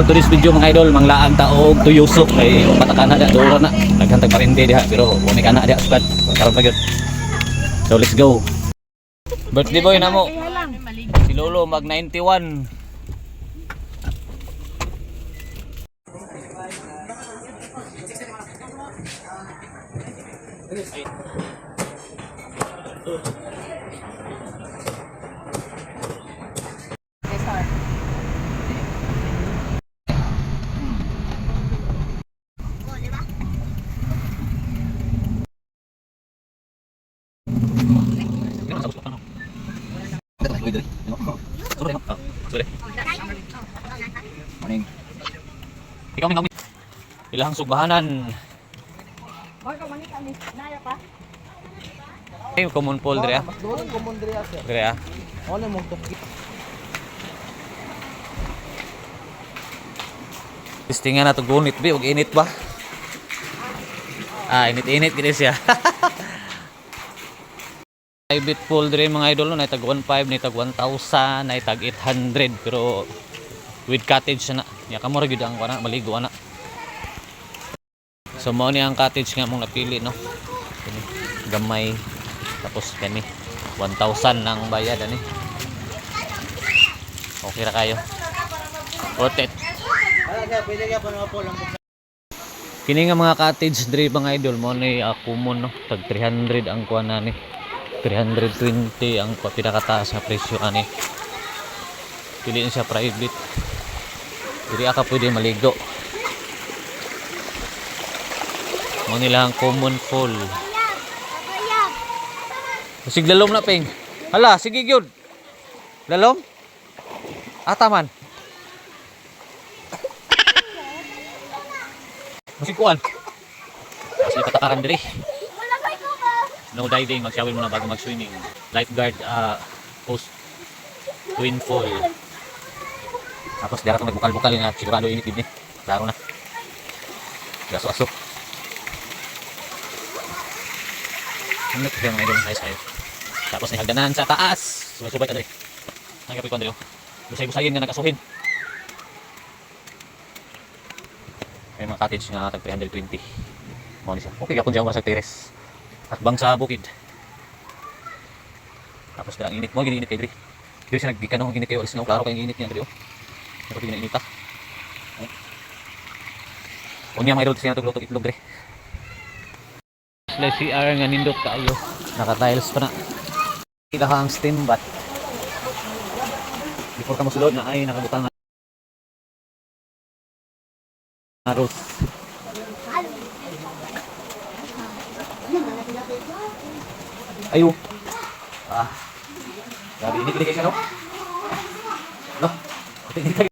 for today's video mga idol, manglaang taog tuyusok kay pataka na da dura na naghantag parente diha pero wala ka na diha squad karon pa gyud. So let's go. Birthday boy namo. Si Lolo mag 91. Morning. Ikaw ning ilang sugbahanan. Ay common pool dire. Common dire sir. Dire. Ano mo to? Testingan na to gunit bi og init ba? Ah, init-init gid siya. Private pool dire mga idol no, na tag 1.5, na tag 1,000, na tag 800 pero with cottage na. Ya kamo ra gyud ang kana maligo ana. So mo ni ang cottage nga mong napili no. Kani gamay tapos kani 1,000 nang bayad ani. Okay ra kayo. Worth it. Pwede ka pa na po lang. Kini nga mga cottage dre mga idol mo ni common no, tag 300 ang kuha na ni. 320 ang pinakataas na presyo ani. Piliin siya private. Diri ka pwede maligo. Mo nila ang common pool. Sig lalom na ping. Hala, sige gyud. Lalom? Ataman. Masig kuan. Kasi patakaran diri. No diving, mag-shower muna bago mag-swimming. Lifeguard post twin pool. Tapos dara itong nagbukal-bukal nga sigurado init din. Klaro na. Gaso-aso. Ano ito yung medyo nice kayo. Tapos may hagdanan sa taas. Subay-subay ka dali. Ang kapit ko dali. Busay-busayin nga nagkasuhin. May mga cottage nga tag 320. Mo ni siya. Okay gapon diyan sa terrace. At bang sa bukid. Tapos ang init mo, ginit kay diri. Diri siya naggikanong ginit kayo alis na klaro kay init niya diri oh. Pero ginainita. Unya may road siya to luto itlog diri. Slay CR nga nindot kaayo. Naka-tiles pa na. Kita ka ang steam bath. Before ka mosulod na ay nakabutang na roof. Ayo. Ah. Grabe init kayo no? No? Init kayo.